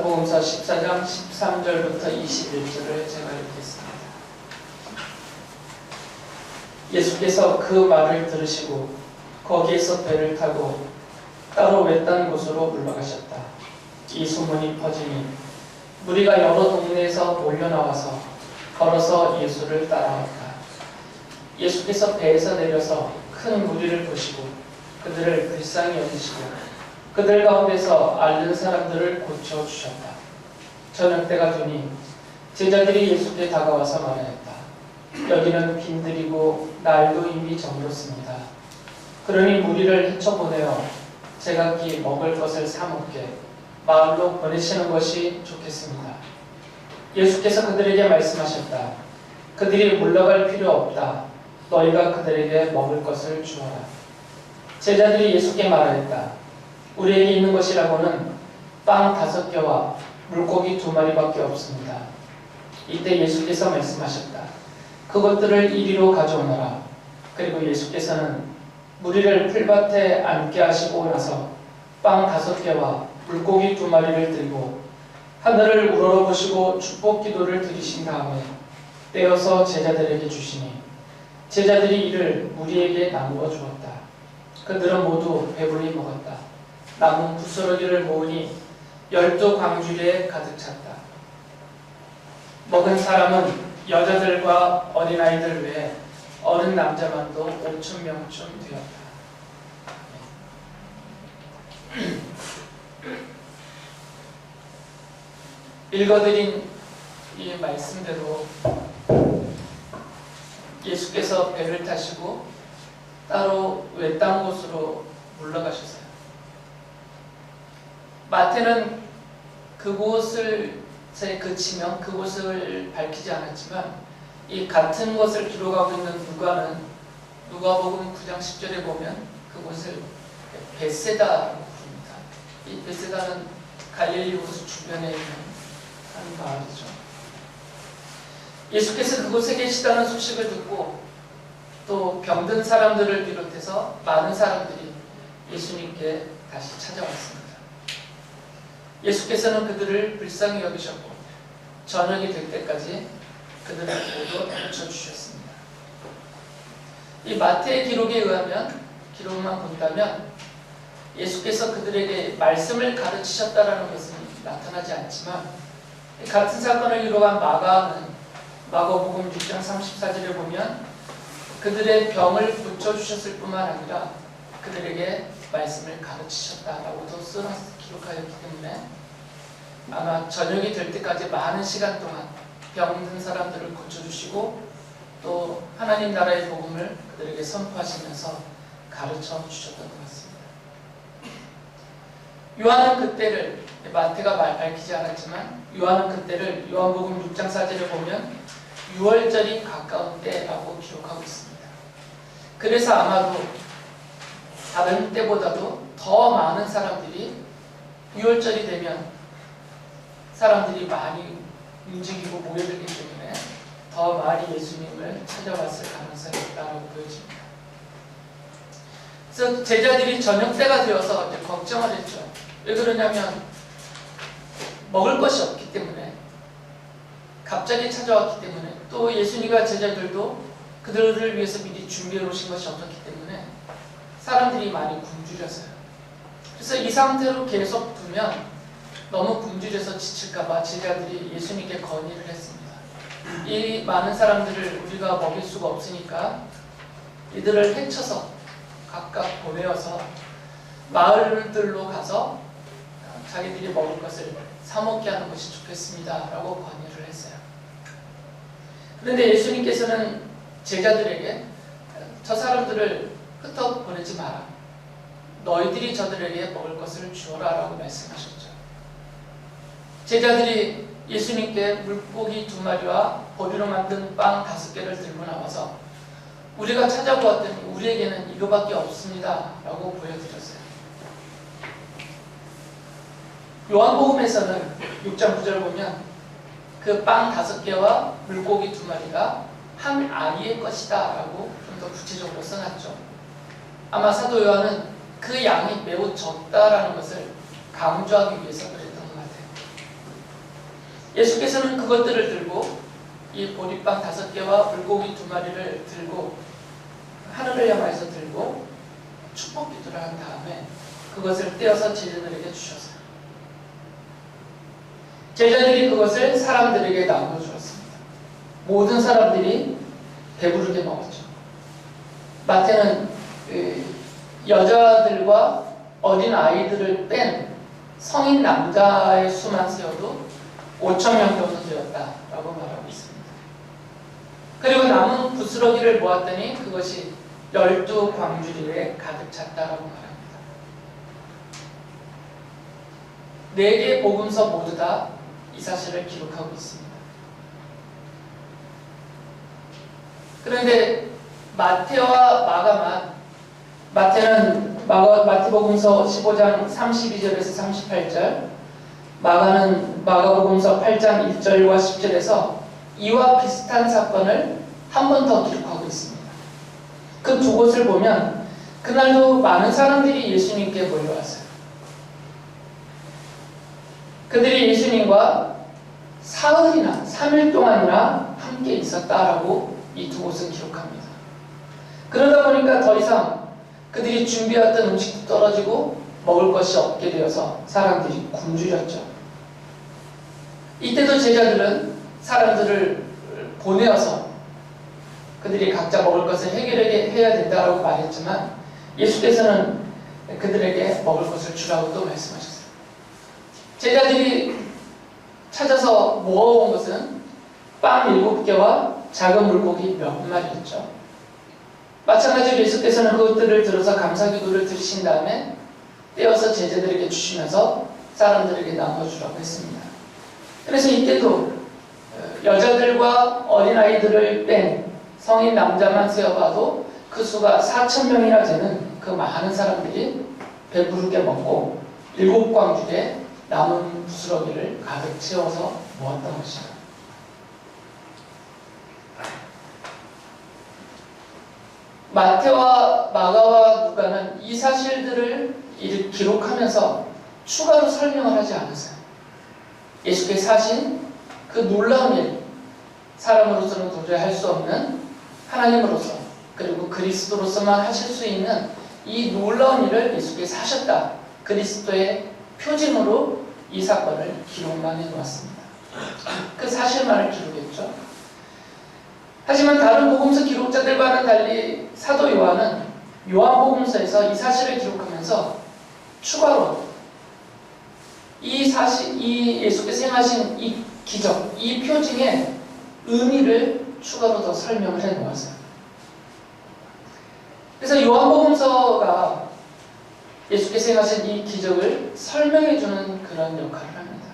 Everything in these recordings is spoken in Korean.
마태복음서 14장 13절부터 21절을 제가 읽겠습니다. 예수께서 그 말을 들으시고 거기에서 배를 타고 따로 외딴 곳으로 물러가셨다. 이 소문이 퍼지니 무리가 여러 동네에서 몰려나와서 걸어서 예수를 따라왔다. 예수께서 배에서 내려서 큰 무리를 보시고 그들을 불쌍히 여기시고 그들 가운데서 앓는 사람들을 고쳐주셨다. 저녁때가 되니 제자들이 예수께 다가와서 말하였다. 여기는 빈들이고 날도 이미 저물었습니다. 그러니 무리를 헤쳐보내어 제각기 먹을 것을 사 먹게 마을로 보내시는 것이 좋겠습니다. 예수께서 그들에게 말씀하셨다. 그들이 물러갈 필요 없다. 너희가 그들에게 먹을 것을 주어라. 제자들이 예수께 말하였다. 우리에게 있는 것이라고는 빵 5개와 물고기 2마리밖에 없습니다. 이때 예수께서 말씀하셨다. 그것들을 이리로 가져오너라. 그리고 예수께서는 무리를 풀밭에 앉게 하시고 나서 빵 5개와 물고기 2마리를 들고 하늘을 우러러보시고 축복 기도를 드리신 다음에 떼어서 제자들에게 주시니 제자들이 이를 무리에게 나누어 주었다. 그들은 모두 배불리 먹었다. 남은 부스러기를 모으니 12광주리에 가득 찼다. 먹은 사람은 여자들과 어린아이들 외에 어른 남자만도 5,000명쯤 되었다. 읽어드린 이 말씀대로 예수께서 배를 타시고 따로 외딴 곳으로 물러가셨어요. 마태는 그곳을 그치면 그곳을 밝히지 않았지만 이 같은 것을 기록하고 있는 누가는 누가복음 9장 10절에 보면 그곳을 벳세다라고 부릅니다. 이 벳세다는 갈릴리 호수 주변에 있는 한 마을이죠. 예수께서 그곳에 계시다는 소식을 듣고 또 병든 사람들을 비롯해서 많은 사람들이 예수님께 다시 찾아왔습니다. 예수께서는 그들을 불쌍히 여기셨고 저녁이 될 때까지 그들을 모두 고쳐주셨습니다. 이 마태의 기록에 의하면 기록만 본다면 예수께서 그들에게 말씀을 가르치셨다라는 것은 나타나지 않지만 같은 사건을 기록한 마가는 마가복음 6장 34절에 보면 그들의 병을 고쳐주셨을 뿐만 아니라 그들에게 말씀을 가르치셨다라고도 기록하였기 때문에 아마 저녁이 될 때까지 많은 시간 동안 병든 사람들을 고쳐주시고 또 하나님 나라의 복음을 그들에게 선포하시면서 가르쳐 주셨던 것 같습니다. 요한은 그때를 마태가 밝히지 않았지만 요한은 그때를 요한복음 6장 4절에 보면 6월절이 가까운 때라고 기록하고 있습니다. 그래서 아마도 다른 때보다도 더 많은 사람들이 6월절이 되면 사람들이 많이 움직이고 모여들기 때문에 더 많이 예수님을 찾아왔을 가능성이 있다고 보여집니다. 그래서 제자들이 저녁때가 되어서 이제 걱정을 했죠. 왜 그러냐면 먹을 것이 없기 때문에 갑자기 찾아왔기 때문에 또 예수님과 제자들도 그들을 위해서 미리 준비해 놓으신 것이 없었기 때문에 사람들이 많이 굶주렸어요. 그래서 이 상태로 계속 두면 너무 굶주려서 지칠까봐 제자들이 예수님께 건의를 했습니다. 이 많은 사람들을 우리가 먹일 수가 없으니까 이들을 헤쳐서 각각 보내어서 마을들로 가서 자기들이 먹을 것을 사 먹게 하는 것이 좋겠습니다 라고 건의를 했어요. 그런데 예수님께서는 제자들에게 저 사람들을 흩어 보내지 마라. 너희들이 저들에게 먹을 것을 주어라 라고 말씀하셨죠. 제자들이 예수님께 물고기 2마리와 보리로 만든 빵 5개를 들고 나와서 우리가 찾아보았더니 우리에게는 이거밖에 없습니다 라고 보여드렸어요. 요한복음에서는 6장 9절 보면 그 빵 5개와 물고기 2마리가 한 아이의 것이다 라고 좀 더 구체적으로 써놨죠. 아마 사도 요한은 그 양이 매우 적다라는 것을 강조하기 위해서 그랬던 것 같아요. 예수께서는 그것들을 들고 이 보리빵 5개와 물고기 2마리를 들고 하늘을 향해서 들고 축복 기도를 한 다음에 그것을 떼어서 제자들에게 주셨어요. 제자들이 그것을 사람들에게 나눠 주었습니다. 모든 사람들이 배부르게 먹었죠. 마태는 여자들과 어린 아이들을 뺀 성인 남자의 수만 세어도 5,000명 정도 되었다라고 말하고 있습니다. 그리고 남은 부스러기를 모았더니 그것이 12광주리에 가득 찼다라고 말합니다. 4개 복음서 모두 다 이 사실을 기록하고 있습니다. 그런데 마태와 마가만, 마태는 마태복음서 15장 32절에서 38절, 마가는 마가복음서 8장 1절과 10절에서 이와 비슷한 사건을 한 번 더 기록하고 있습니다. 그 두 곳을 보면 그날도 많은 사람들이 예수님께 몰려왔어요. 그들이 예수님과 사흘이나 3일 동안이나 함께 있었다라고 이 두 곳은 기록합니다. 그러다 보니까 더 이상 그들이 준비했던 음식도 떨어지고 먹을 것이 없게 되어서 사람들이 굶주렸죠. 이때도 제자들은 사람들을 보내어서 그들이 각자 먹을 것을 해결해야 된다고 말했지만 예수께서는 그들에게 먹을 것을 주라고 또 말씀하셨어요. 제자들이 찾아서 모아온 것은 빵 7개와 작은 물고기 몇 마리였죠. 마찬가지로 예수께서는 그것들을 들어서 감사기도를 드리신 다음에 떼어서 제자들에게 주시면서 사람들에게 나눠주라고 했습니다. 그래서 이때도 여자들과 어린아이들을 뺀 성인 남자만 세어봐도 그 수가 4,000명이나 되는 그 많은 사람들이 배부르게 먹고 7광주에 남은 부스러기를 가득 채워서 모았던 것이다. 마태와 마가와 누가는 이 사실들을 기록하면서 추가로 설명을 하지 않았어요. 예수께서 하신 그 놀라운 일, 사람으로서는 도저히 할 수 없는 하나님으로서 그리고 그리스도로서만 하실 수 있는 이 놀라운 일을 예수께서 하셨다. 그리스도의 표징으로 이 사건을 기록만 해놓았습니다. 그 사실만을 기록했죠. 하지만 다른 복음서 기록자들과는 달리 사도 요한은 요한복음서에서 이 사실을 기록하면서 추가로 이 예수께서 행하신 이 기적, 이 표징의 의미를 추가로 더 설명을 해 놓았어요. 그래서 요한복음서가 예수께서 행하신 이 기적을 설명해 주는 그런 역할을 합니다.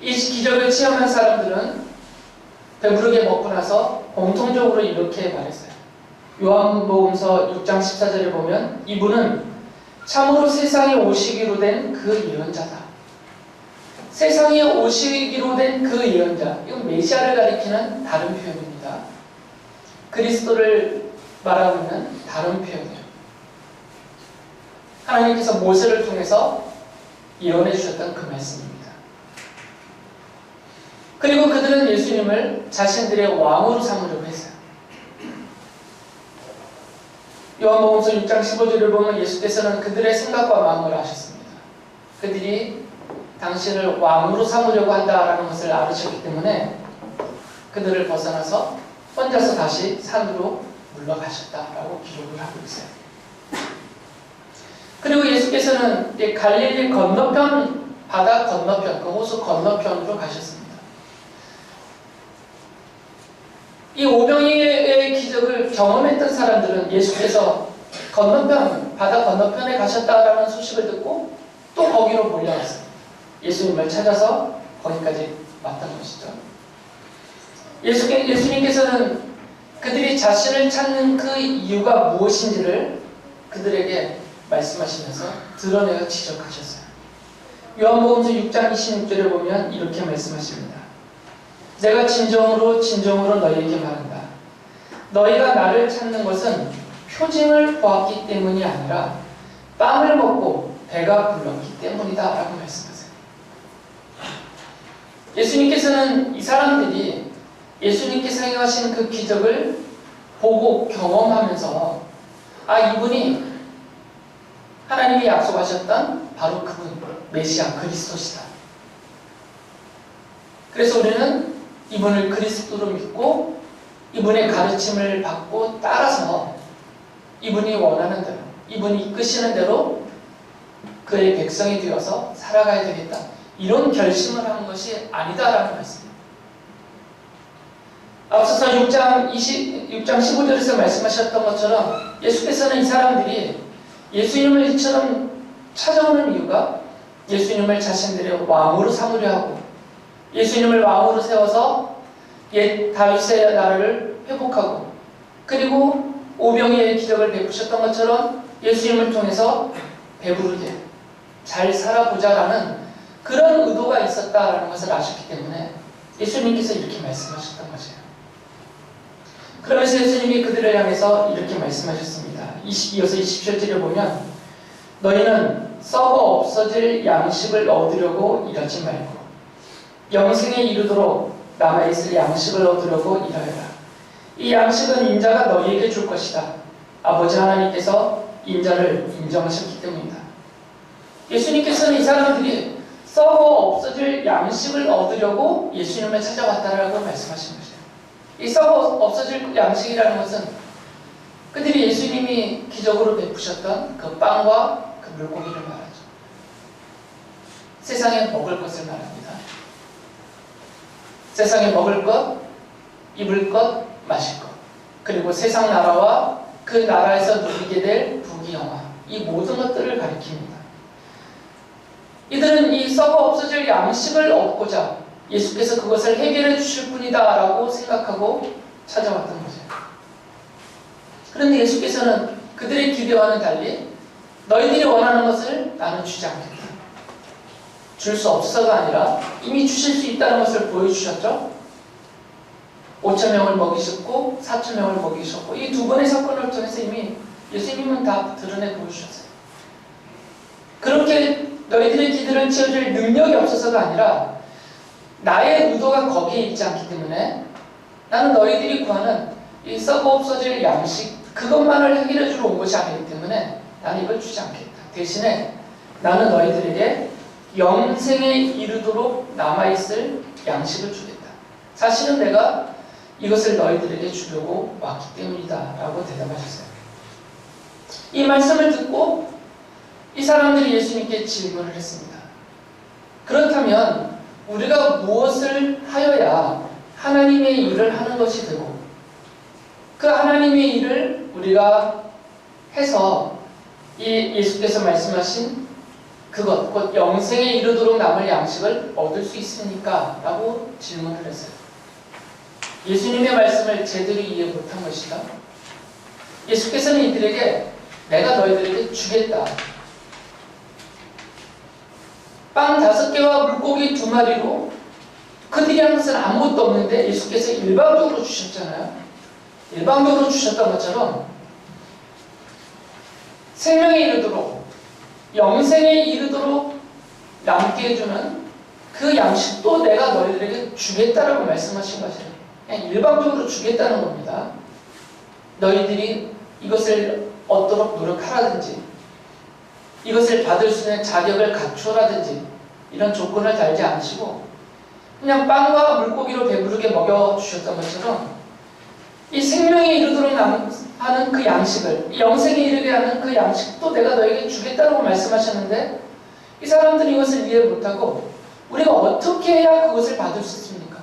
이 기적을 체험한 사람들은 배부르게 먹고 나서 공통적으로 이렇게 말했어요. 요한복음서 6장 14절에 보면 이분은 참으로 세상에 오시기로 된 그 예언자다. 세상에 오시기로 된 그 예언자, 이건 메시아를 가리키는 다른 표현입니다. 그리스도를 말하고 있는 다른 표현이에요. 하나님께서 모세를 통해서 예언해 주셨던 그 말씀입니다. 그리고 그들은 예수님을 자신들의 왕으로 삼으려고 했어요. 요한복음서 6장 15절을 보면 예수께서는 그들의 생각과 마음을 아셨습니다. 그들이 당신을 왕으로 삼으려고 한다라는 것을 알으셨기 때문에 그들을 벗어나서 혼자서 다시 산으로 물러가셨다라고 기록을 하고 있어요. 그리고 예수께서는 갈릴리 건너편, 바다 건너편, 그 호수 건너편으로 가셨습니다. 이 오병이의 기적을 경험했던 사람들은 예수께서 건너편, 바다 건너편에 가셨다라는 소식을 듣고 또 거기로 몰려왔어요. 예수님을 찾아서 거기까지 왔던 것이죠. 예수님께서는 그들이 자신을 찾는 그 이유가 무엇인지를 그들에게 말씀하시면서 드러내어 지적하셨어요. 요한복음서 6장 26절에 보면 이렇게 말씀하십니다. 내가 진정으로 너희에게 말한다. 너희가 나를 찾는 것은 표징을 보았기 때문이 아니라 빵을 먹고 배가 불렀기 때문이다 라고 말씀하세요. 예수님께서는 이 사람들이 예수님께서 행하신 그 기적을 보고 경험하면서 이분이 하나님이 약속하셨던 바로 그분, 메시아 그리스도시다. 그래서 우리는 이분을 그리스도로 믿고 이분의 가르침을 받고 따라서 이분이 원하는 대로, 이분이 이끄시는 대로 그의 백성이 되어서 살아가야 되겠다. 이런 결심을 하는 것이 아니다라는 말씀입니다. 앞서서 6장 15절에서 말씀하셨던 것처럼 예수께서는 이 사람들이 예수님을 이처럼 찾아오는 이유가 예수님을 자신들의 왕으로 삼으려 하고 예수님을 왕으로 세워서 옛 다윗의 나라를 회복하고 그리고 오병이의 기적을 베푸셨던 것처럼 예수님을 통해서 배부르게 잘 살아보자라는 그런 의도가 있었다라는 것을 아셨기 때문에 예수님께서 이렇게 말씀하셨던 것이에요. 그러면서 예수님이 그들을 향해서 이렇게 말씀하셨습니다. 이어서 27절에 보면 너희는 썩어 없어질 양식을 얻으려고 일하지 말고 영생에 이르도록 남아있을 양식을 얻으려고 일하여라. 이 양식은 인자가 너희에게 줄 것이다. 아버지 하나님께서 인자를 인정하셨기 때문이다. 예수님께서는 이 사람들이 썩어 없어질 양식을 얻으려고 예수님을 찾아왔다라고 말씀하신 것이에요. 이 썩어 없어질 양식이라는 것은 그들이 예수님이 기적으로 베푸셨던 그 빵과 그 물고기를 말하죠. 세상에 먹을 것을 말합니다. 세상에 먹을 것, 입을 것, 마실 것, 그리고 세상 나라와 그 나라에서 누리게 될 부귀영화, 이 모든 것들을 가리킵니다. 이들은 이 썩어 없어질 양식을 얻고자 예수께서 그것을 해결해 주실 분이다 라고 생각하고 찾아왔던 거죠. 그런데 예수께서는 그들의 기대와는 달리 너희들이 원하는 것을 나는 주지 않겠다. 줄 수 없어서가 아니라 이미 주실 수 있다는 것을 보여주셨죠. 5,000명을 먹이셨고 4,000명을 먹이셨고 이 두 번의 사건을 통해서 이미 예수님은 다 드러내 보여주셨어요. 그렇게 너희들의 기대를 채워줄 능력이 없어서가 아니라 나의 의도가 거기에 있지 않기 때문에 나는 너희들이 구하는 이 썩어 없어질 양식 그것만을 해결해 주러 온 것이 아니기 때문에 나는 이걸 주지 않겠다. 대신에 나는 너희들에게 영생에 이르도록 남아있을 양식을 주겠다. 사실은 내가 이것을 너희들에게 주려고 왔기 때문이다 라고 대답하셨어요. 이 말씀을 듣고 이 사람들이 예수님께 질문을 했습니다. 그렇다면 우리가 무엇을 하여야 하나님의 일을 하는 것이 되고 그 하나님의 일을 우리가 해서 이 예수께서 말씀하신 그것, 곧 영생에 이르도록 남을 양식을 얻을 수 있습니까? 라고 질문을 했어요. 예수님의 말씀을 제대로 이해 못한 것이다. 예수께서는 이들에게 내가 너희들에게 주겠다. 빵 5개와 물고기 2마리로 그들이 한 것은 아무것도 없는데 예수께서 일방적으로 주셨잖아요. 일방적으로 주셨던 것처럼 생명에 이르도록 영생에 이르도록 남게 해주는 그 양식도 내가 너희들에게 주겠다라고 말씀하신 것이에요. 그냥 일방적으로 주겠다는 겁니다. 너희들이 이것을 얻도록 노력하라든지 이것을 받을 수 있는 자격을 갖추라든지 이런 조건을 달지 않으시고 그냥 빵과 물고기로 배부르게 먹여주셨던 것처럼 이 생명에 이르도록 하는 그 양식을, 이 영생에 이르게 하는 그 양식도 내가 너에게 주겠다고 말씀하셨는데 이 사람들이 이것을 이해 못하고 우리가 어떻게 해야 그것을 받을 수 있습니까?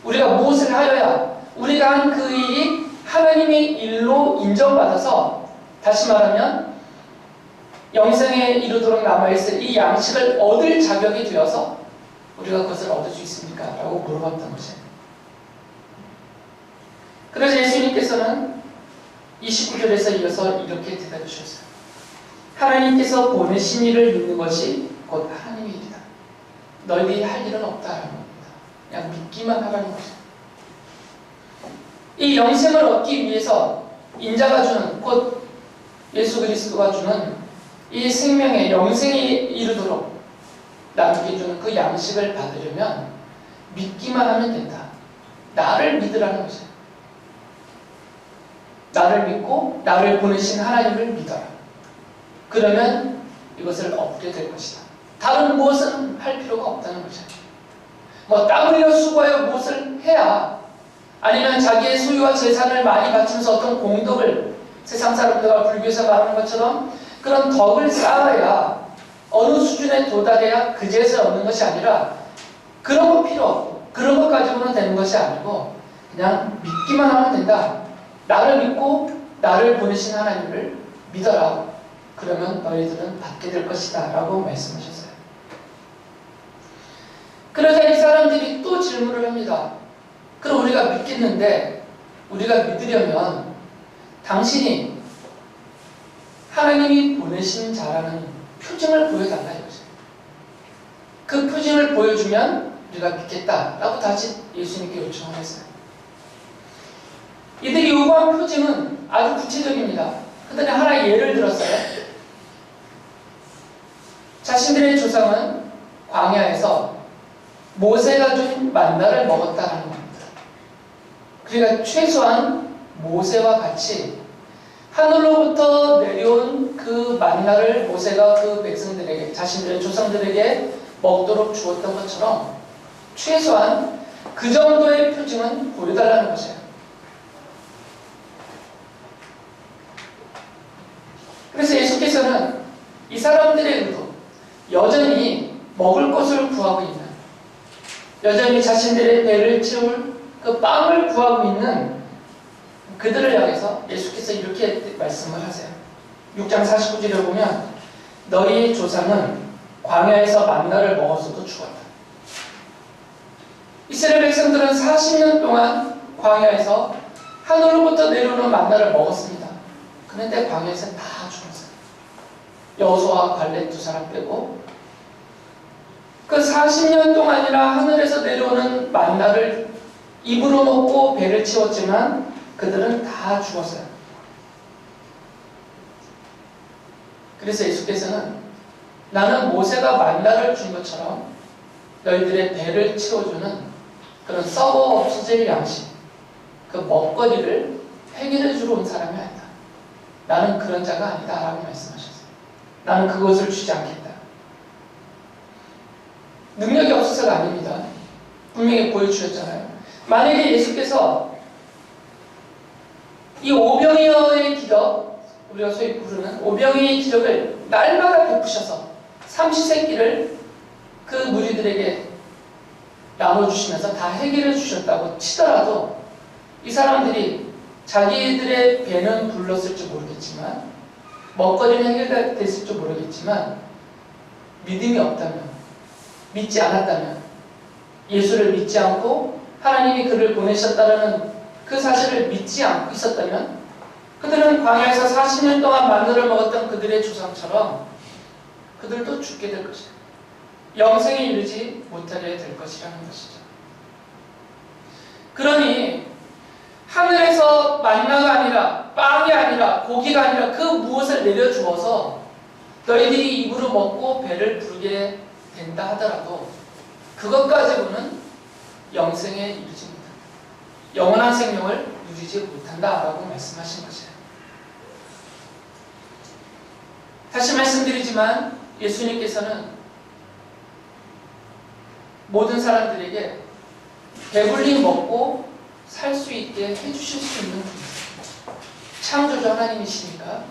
우리가 무엇을 하여야 우리가 한 그 일이 하나님의 일로 인정받아서 다시 말하면 영생에 이르도록 남아있을 이 양식을 얻을 자격이 되어서 우리가 그것을 얻을 수 있습니까? 라고 물어봤던 것이에요. 그래서 예수님께서는 29절에서 이어서 이렇게 대답해 주셨어요. 하나님께서 보내신 이를 믿는 것이 곧 하나님의 일이다. 너희들이 할 일은 없다라는 겁니다. 그냥 믿기만 하라는 것이에요. 이 영생을 얻기 위해서 인자가 주는, 곧 예수 그리스도가 주는 이 생명의 영생에 이르도록 남게 주는 그 양식을 받으려면 믿기만 하면 된다. 나를 믿으라는 거죠. 나를 믿고 나를 보내신 하나님을 믿어라. 그러면 이것을 얻게 될 것이다. 다른 무엇은 할 필요가 없다는 거죠. 뭐 땀 흘려 수고하여 무엇을 해야, 아니면 자기의 소유와 재산을 많이 바치면서 어떤 공덕을, 세상 사람들과 불교에서 말하는 것처럼 그런 덕을 쌓아야 어느 수준에 도달해야 그제서 얻는 것이 아니라, 그런 거 필요 없고 그런 것 가지고는 되는 것이 아니고 그냥 믿기만 하면 된다. 나를 믿고 나를 보내신 하나님을 믿어라. 그러면 너희들은 받게 될 것이다 라고 말씀하셨어요. 그러자 이 사람들이 또 질문을 합니다. 그럼 우리가 믿겠는데, 우리가 믿으려면 당신이 하나님이 보내신 자라는 표징을 보여달라 이거죠. 그 표징을 보여주면 우리가 믿겠다라고 다시 예수님께 요청을 했어요. 이들이 요구한 표징은 아주 구체적입니다. 그들은 하나의 예를 들었어요. 자신들의 조상은 광야에서 모세가 준 만나를 먹었다는 겁니다. 그러니까 최소한 모세와 같이 하늘로부터 내려온 그 만나를 모세가 그 백성들에게, 자신들의 조상들에게 먹도록 주었던 것처럼 최소한 그 정도의 표징은 보여달라는 것이에요. 그래서 예수께서는 이 사람들의 의도, 여전히 먹을 것을 구하고 있는, 여전히 자신들의 배를 채울 그 빵을 구하고 있는 그들을 향해서 예수께서 이렇게 말씀을 하세요. 6장 49절에 보면 너희 조상은 광야에서 만나를 먹었어도 죽었다. 이스라엘 백성들은 40년 동안 광야에서 하늘로부터 내려오는 만나를 먹었습니다. 그런데 광야에서 다 죽었어요. 여호수아와 갈렙 두 사람 빼고. 그 40년 동안이나 하늘에서 내려오는 만나를 입으로 먹고 배를 채웠지만 그들은 다 죽었어요. 그래서 예수께서는 나는 모세가 만나를 준 것처럼 너희들의 배를 채워주는 그런 썩어 없어질 양식, 그 먹거리를 해결해 주러 온 사람이 아니다. 나는 그런 자가 아니다 라고 말씀하셨어요. 나는 그것을 주지 않겠다. 능력이 없어서가 아닙니다. 분명히 보여주셨잖아요. 만약에 예수께서 이 오병이어의 기적, 우리가 소위 부르는 오병이어의 기적을 날마다 베푸셔서 삼시세끼를 그 무리들에게 나눠주시면서 다 해결해 주셨다고 치더라도 이 사람들이 자기들의 배는 불렀을지 모르겠지만, 먹거리는 해결됐을지 모르겠지만, 믿음이 없다면, 믿지 않았다면, 예수를 믿지 않고 하나님이 그를 보내셨다는 그 사실을 믿지 않고 있었다면, 그들은 광야에서 40년 동안 만나를 먹었던 그들의 조상처럼 그들도 죽게 될 것이다. 영생에 이르지 못하게 될 것이라는 것이죠. 그러니 하늘에서 만나가 아니라, 빵이 아니라, 고기가 아니라 그 무엇을 내려주어서 너희들이 입으로 먹고 배를 부르게 된다 하더라도 그것 가지고는 영생에 이르지 못한다. 영원한 생명을 누리지 못한다라고 말씀하신 것이에요. 다시 말씀드리지만 예수님께서는 모든 사람들에게 배불리 먹고 살 수 있게 해주실 수 있는 분이세요. 창조주 하나님이시니까,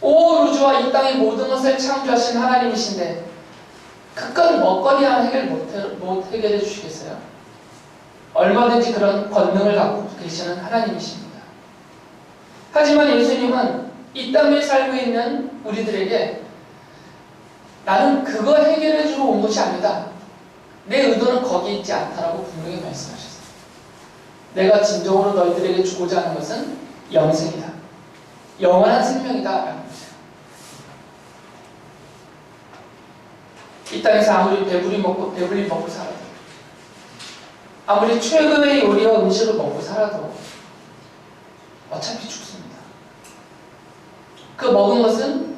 온 우주와 이 땅의 모든 것을 창조하신 하나님이신데 그깟 먹거리 하나 해결 못 해결해 주시겠어요? 얼마든지 그런 권능을 갖고 계시는 하나님이십니다. 하지만 예수님은 이 땅에 살고 있는 우리들에게 나는 그거 해결해 주러 온 것이 아니다. 내 의도는 거기 있지 않다라고 분명히 말씀하셨어요. 내가 진정으로 너희들에게 주고자 하는 것은 영생이다. 영원한 생명이다 라는 거죠. 이 땅에서 아무리 배불리 먹고 살아도, 아무리 최고의 요리와 음식을 먹고 살아도 어차피 죽습니다. 그 먹은 것은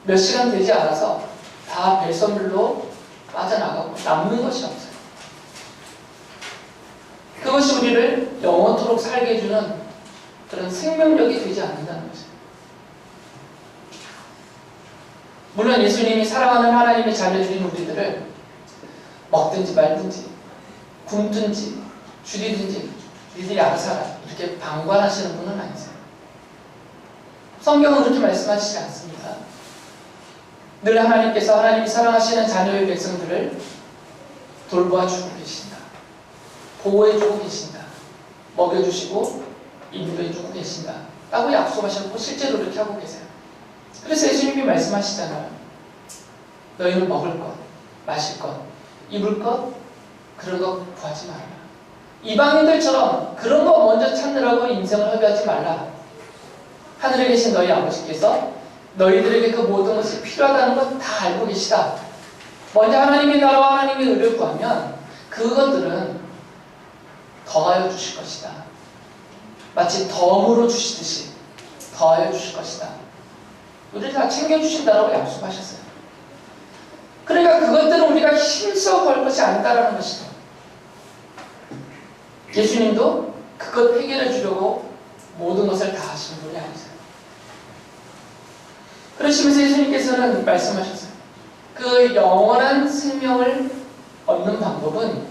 몇 시간 되지 않아서 다 배설물로 빠져나가고 남는 것이 없어요. 그것이 우리를 영원토록 살게 해주는 그런 생명력이 되지 않는다는 거죠. 물론 예수님이 사랑하는 하나님의 자녀들인 우리들을 먹든지 말든지 굶든지 줄이든지 니들이 알아서 하라 이렇게 방관하시는 분은 아니세요. 성경은 그렇게 말씀하시지 않습니다. 늘 하나님께서 하나님이 사랑하시는 자녀의 백성들을 돌보아주고 계신다. 보호해주고 계신다. 먹여주시고 인도해주고 계신다. 라고 약속하셨고 실제로 그렇게 하고 계세요. 그래서 예수님이 말씀하시잖아요. 너희는 먹을 것, 마실 것, 입을 것 그런 거 구하지 말라. 이방인들처럼 그런 거 먼저 찾느라고 인생을 허비하지 말라. 하늘에 계신 너희 아버지께서 너희들에게 그 모든 것이 필요하다는 것 다 알고 계시다. 먼저 하나님의 나라와 하나님의 의를 구하면 그것들은 더하여 주실 것이다. 마치 덤으로 주시듯이 더하여 주실 것이다. 우리를 다 챙겨주신다라고 약속하셨어요. 그러니까 그것들은 우리가 힘써 벌 것이 아니다라는 것이죠. 예수님도 그것 해결해 주려고 모든 것을 다 하신 분이 아니세요. 그러시면서 예수님께서는 말씀하셨어요. 그 영원한 생명을 얻는 방법은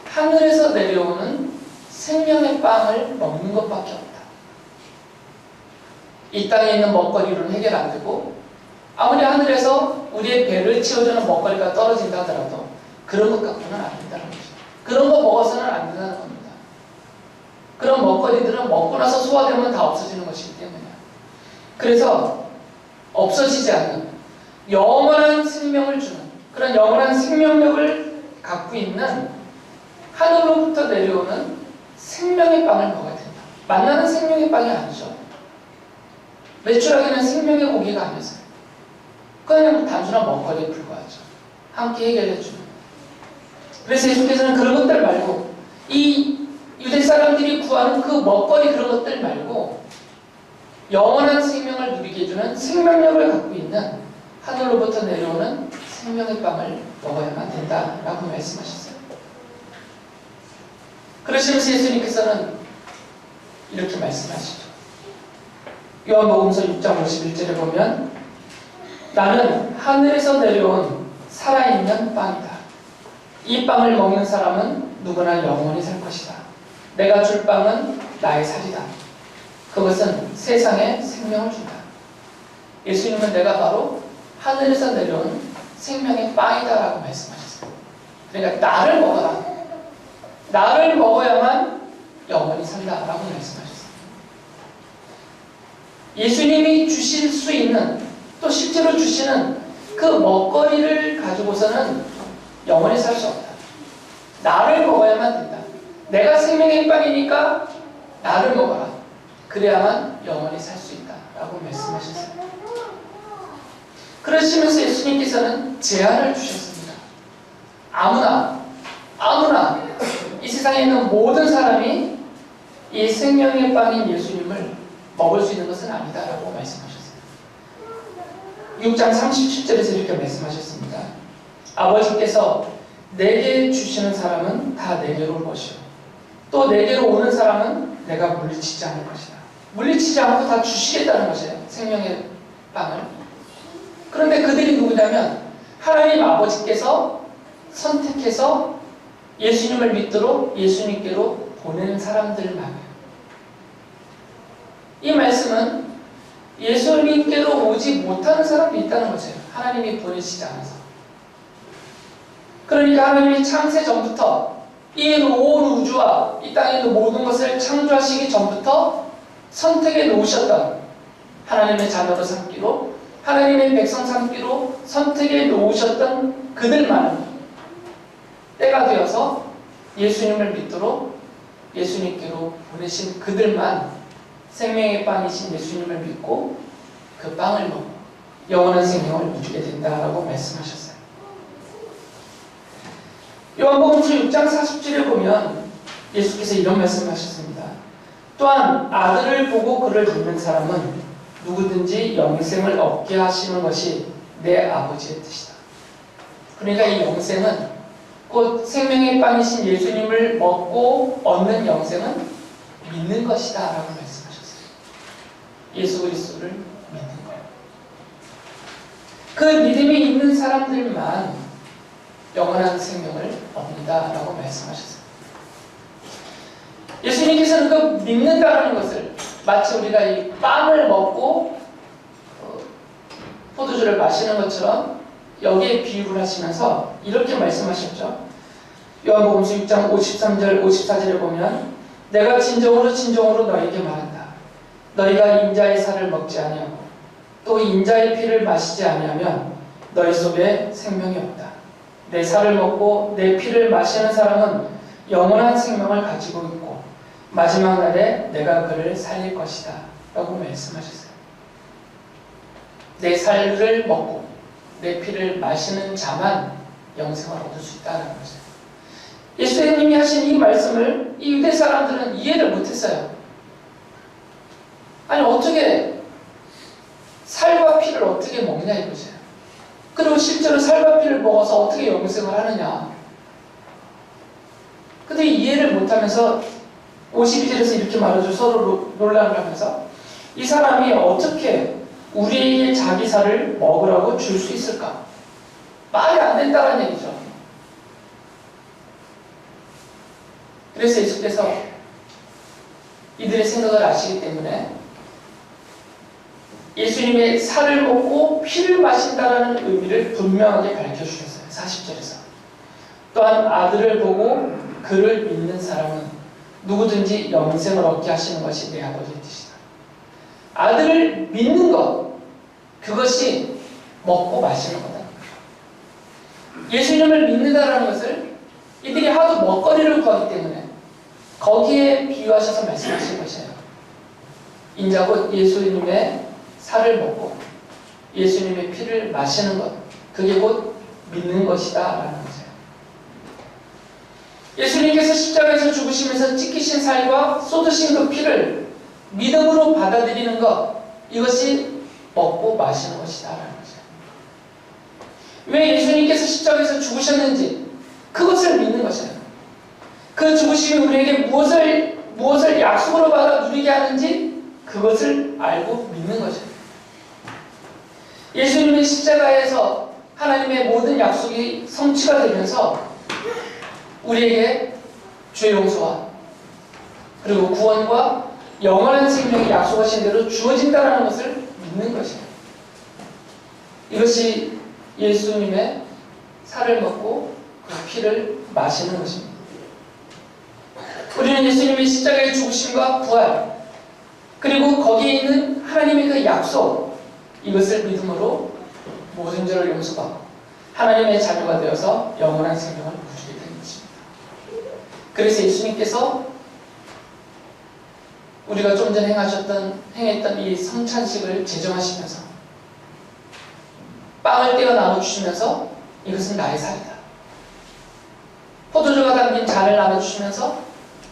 하늘에서 내려오는 생명의 빵을 먹는 것밖에 없다. 이 땅에 있는 먹거리로는 해결 안 되고 아무리 하늘에서 우리의 배를 채워주는 먹거리가 떨어진다 하더라도 그런 것 갖고는 안 된다는 거죠. 그런 거 먹어서는 안 된다는 겁니다. 그런 먹거리들은 먹고 나서 소화되면 다 없어지는 것이기 때문이에요. 그래서 없어지지 않는 영원한 생명을 주는 그런 영원한 생명력을 갖고 있는 하늘로부터 내려오는 생명의 빵을 먹어야 된다. 만나는 생명의 빵이 아니죠. 매출하기는 생명의 고기가 아니었어요. 그냥 단순한 먹거리에 불과하죠. 함께 해결해주는. 그래서 예수께서는 그런 것들 말고 이 유대 사람들이 구하는 그 먹거리 그런 것들 말고 영원한 생명을 누리게 해주는 생명력을 갖고 있는 하늘로부터 내려오는 생명의 빵을 먹어야만 된다라고 말씀하셨어요. 그러시면서 예수님께서는 이렇게 말씀하시죠. 요한복음서 6장 51절에 보면 나는 하늘에서 내려온 살아있는 빵이다. 이 빵을 먹는 사람은 누구나 영원히 살 것이다. 내가 줄 빵은 나의 살이다. 그것은 세상에 생명을 준다. 예수님은 내가 바로 하늘에서 내려온 생명의 빵이다라고 말씀하셨어요. 그러니까 나를 먹어라. 나를 먹어야만 영원히 산다라고 말씀하셨어요. 예수님이 주실 수 있는 또 실제로 주시는 그 먹거리를 가지고서는 영원히 살 수 없다. 나를 먹어야만 된다. 내가 생명의 빵이니까 나를 먹어라. 그래야만 영원히 살 수 있다. 라고 말씀하셨어요. 그러시면서 예수님께서는 제안을 주셨습니다. 아무나 이 세상에 있는 모든 사람이 이 생명의 빵인 예수님을 먹을 수 있는 것은 아니다라고 말씀하셨어요. 6장 37절에서 이렇게 말씀하셨습니다. 아버지께서 내게 주시는 사람은 다 내게로 올 것이요 또 내게로 오는 사람은 내가 물리치지 않을 것이다. 물리치지 않고 다 주시겠다는 것이에요. 생명의 빵을. 그런데 그들이 누구냐면 하나님 아버지께서 선택해서 예수님을 믿도록 예수님께로 보내는 사람들만이에요. 이 말씀은 예수님께로 오지 못하는 사람도 있다는 거죠. 하나님이 보내시지 않아서. 그러니까 하나님이 창세 전부터 이 온 우주와 이 땅에 있는 모든 것을 창조하시기 전부터 선택해 놓으셨던 하나님의 자녀로 삼기로 하나님의 백성 삼기로 선택해 놓으셨던 그들만은 때가 되어서 예수님을 믿도록 예수님께로 보내신 그들만 생명의 빵이신 예수님을 믿고 그 빵을 먹고 영원한 생명을 누리게 된다라고 말씀하셨어요. 요한복음서 6장 40절에 보면 예수께서 이런 말씀하셨습니다. 또한 아들을 보고 그를 믿는 사람은 누구든지 영생을 얻게 하시는 것이 내 아버지의 뜻이다. 그러니까 이 영생은 곧 생명의 빵이신 예수님을 먹고 얻는 영생은 믿는 것이다 라고 말씀하셨어요. 예수 그리스도를 믿는 거예요. 그 믿음이 있는 사람들만 영원한 생명을 얻는다 라고 말씀하셨어요. 예수님께서는 그 믿는다라는 것을 마치 우리가 이 빵을 먹고 포도주를 마시는 것처럼 여기에 비유를 하시면서 이렇게 말씀하셨죠. 요한복음 6장 53절 54절에 보면 내가 진정으로 너희에게 말한다. 너희가 인자의 살을 먹지 아니하고 또 인자의 피를 마시지 아니하면 너희 속에 생명이 없다. 내 살을 먹고 내 피를 마시는 사람은 영원한 생명을 가지고 있고 마지막 날에 내가 그를 살릴 것이다 라고 말씀하셨어요. 내 살을 먹고 내 피를 마시는 자만 영생을 얻을 수 있다는 거죠. 예수님이 하신 이 말씀을 이 유대 사람들은 이해를 못했어요. 아니 어떻게 살과 피를 어떻게 먹냐 이거죠. 그리고 실제로 살과 피를 먹어서 어떻게 영생을 하느냐. 근데 이해를 못하면서 52절에서 이렇게 말하죠. 서로 논란을 하면서 이 사람이 어떻게 우리에게 자기 살을 먹으라고 줄 수 있을까? 말이 안 된다는 얘기죠. 그래서 예수께서 이들의 생각을 아시기 때문에 예수님의 살을 먹고 피를 마신다는 의미를 분명하게 밝혀주셨어요. 40절에서. 또한 아들을 보고 그를 믿는 사람은 누구든지 영생을 얻게 하시는 것이 내 아버지의 뜻이다. 아들을 믿는 것, 그것이 먹고 마시는 거다. 예수님을 믿는다는 것을 이들이 하도 먹거리를 구하기 때문에 거기에 비유하셔서 말씀하신 것이에요. 인자 곧 예수님의 살을 먹고 예수님의 피를 마시는 것, 그게 곧 믿는 것이다 라는 거죠. 예수님께서 십자가에서 죽으시면서 찢기신 살과 쏟으신 그 피를 믿음으로 받아들이는 것, 이것이 먹고 마시는 것이다 라는 거죠. 왜 예수님께서 십자가에서 죽으셨는지 그것을 믿는 것이에요. 그 죽으심이 우리에게 무엇을 약속으로 받아 누리게 하는지 그것을 알고 믿는 거죠. 예수님의 십자가에서 하나님의 모든 약속이 성취가 되면서 우리에게 죄 용서와 그리고 구원과 영원한 생명이 약속하신 대로 주어진다는 것을 믿는 것이에요. 이것이 예수님의 살을 먹고 그 피를 마시는 것입니다. 우리는 예수님의 십자가의 죽으심과 부활 그리고 거기에 있는 하나님의 그 약속, 이것을 믿음으로 모든 죄를 용서받고 하나님의 자녀가 되어서 영원한 생명을 누리게 되는 것입니다. 그래서 예수님께서 우리가 좀 전에 행했던 이 성찬식을 제정하시면서 빵을 떼어 나눠주시면서 이것은 나의 살이다. 포도주가 담긴 잔을 나눠주시면서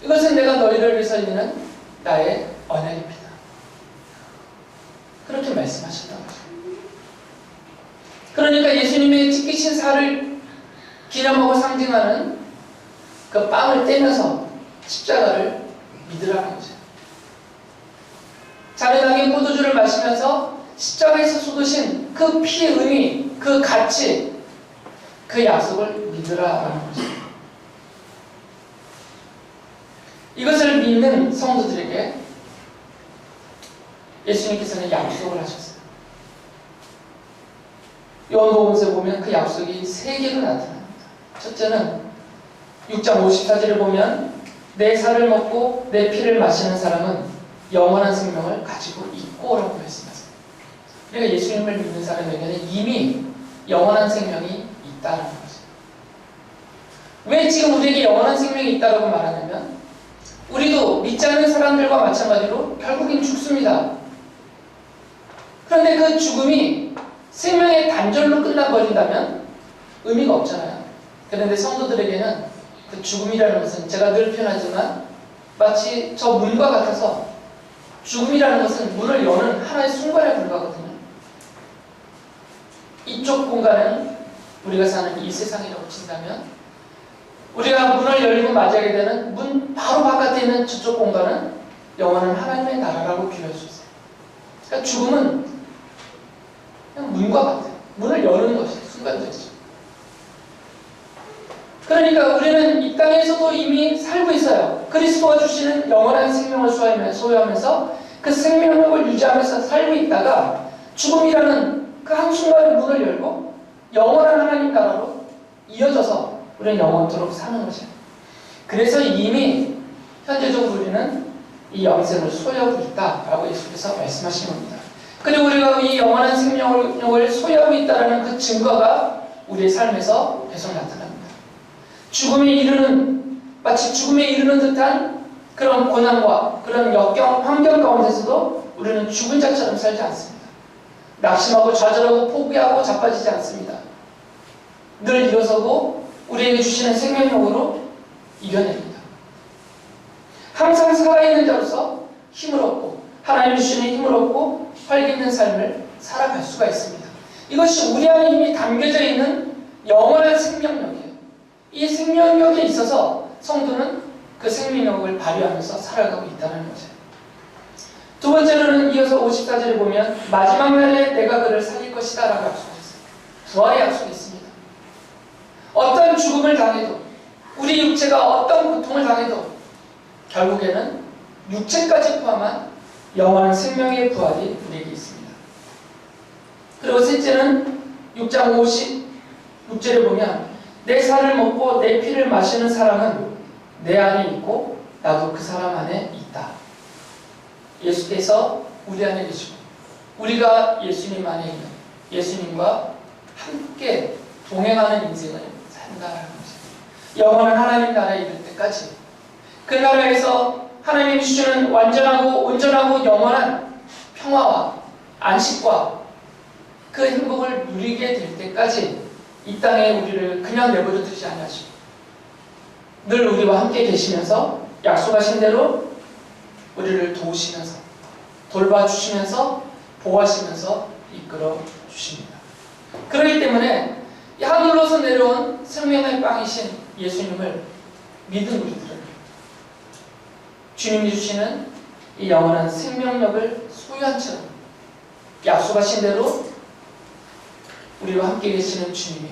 이것은 내가 너희를 위해서 있는 나의 언약입니다. 그렇게 말씀하셨던 거죠. 그러니까 예수님의 찢기신 살을 기념하고 상징하는 그 빵을 떼면서 십자가를 믿으라는 거죠. 잔에 담긴 포도주를 마시면서 십자가에서 쏟으신 그 피의 의미, 그 가치, 그 약속을 믿으라는 거죠. 이것을 믿는 성도들에게 예수님께서는 약속을 하셨어요. 요한복음서에 보면 그 약속이 세 개로 나타납니다. 첫째는 6장 54절을 보면 내 살을 먹고 내 피를 마시는 사람은 영원한 생명을 가지고 있고 라고 말씀하세요. 그러니까 예수님을 믿는 사람에게는 이미 영원한 생명이 있다는 거죠. 왜 지금 우리에게 영원한 생명이 있다고 말하냐면 우리도 믿지 않는 사람들과 마찬가지로 결국엔 죽습니다. 그런데 그 죽음이 생명의 단절로 끝나버린다면 의미가 없잖아요. 그런데 성도들에게는 그 죽음이라는 것은 제가 늘 표현하지만 마치 저 문과 같아서 죽음이라는 것은 문을 여는 하나의 순간에 불과하거든요. 이쪽 공간은 우리가 사는 이 세상이라고 친다면 우리가 문을 열고 맞이하게 되는 문 바로 바깥에 있는 저쪽 공간은 영원한 하나님의 나라라고 비유할 수 있어요. 그러니까 죽음은 그냥 문과 같아요. 문을 여는 것이 순간적이죠. 그러니까 우리는 이 땅에서도 이미 살고 있어요. 그리스도가 주시는 영원한 생명을 소유하면서 그 생명력을 유지하면서 살고 있다가 죽음이라는 그 한순간에 문을 열고 영원한 하나님 나라로 이어져서 우리는 영원토록 사는 거죠. 그래서 이미 현재적으로 우리는 이 영생을 소유하고 있다라고 예수께서 말씀하신 겁니다. 그리고 우리가 이 영원한 생명력을 소유하고 있다는 그 증거가 우리의 삶에서 계속 나타납니다. 마치 죽음에 이르는 듯한 그런 고난과 그런 역경, 환경 가운데서도 우리는 죽은 자처럼 살지 않습니다. 낙심하고 좌절하고 포기하고 자빠지지 않습니다. 늘 일어서고 우리에게 주시는 생명력으로 이겨냅니다. 항상 살아있는 자로서 힘을 얻고 하나님이 주시는 힘을 얻고 활기 있는 삶을 살아갈 수가 있습니다. 이것이 우리 안에 이미 담겨져 있는 영원한 생명력이에요. 이 생명력에 있어서 성도는 그 생명력을 발휘하면서 살아가고 있다는 거죠. 두 번째로는 이어서 54절에 보면 마지막 날에 내가 그를 살릴 것이다 라고 약속했어요. 부활의 약속이 있습니다. 어떤 죽음을 당해도 우리 육체가 어떤 고통을 당해도 결국에는 육체까지 포함한 영원한 생명의 부활이 우리에게 있습니다. 그리고 셋째는 6장 56절에 보면 내 살을 먹고 내 피를 마시는 사람은 내 안에 있고 나도 그 사람 안에 있다. 예수께서 우리 안에 계시고 우리가 예수님 안에 있는 예수님과 함께 동행하는 인생을 산다라는 거죠. 영원한 하나님 나라에 이를 때까지 그 나라에서 하나님이 주시는 완전하고 온전하고 영원한 평화와 안식과 그 행복을 누리게 될 때까지 이 땅에 우리를 그냥 내버려 두지 않으시고 늘 우리와 함께 계시면서 약속하신 대로 우리를 도우시면서 돌봐주시면서 보호하시면서 이끌어 주십니다. 그렇기 때문에 하늘로서 내려온 생명의 빵이신 예수님을 믿은 우리들은 주님이 주시는 이 영원한 생명력을 소유한 채로 약속하신 대로 우리와 함께 계시는 주님이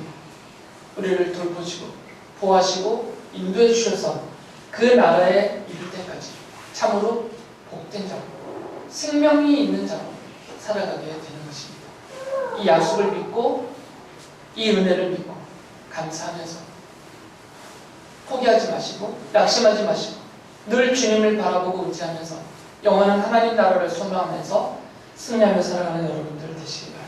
우리를 돌보시고 보호하시고 인도해 주셔서 그 나라에 이를 때까지 참으로 복된 자로 생명이 있는 자로 살아가게 되는 것입니다. 이 약속을 믿고 이 은혜를 믿고 감사하면서 포기하지 마시고 낙심하지 마시고 늘 주님을 바라보고 의지하면서 영원한 하나님 나라를 소망하면서 승리하며 살아가는 여러분들 되시기 바랍니다.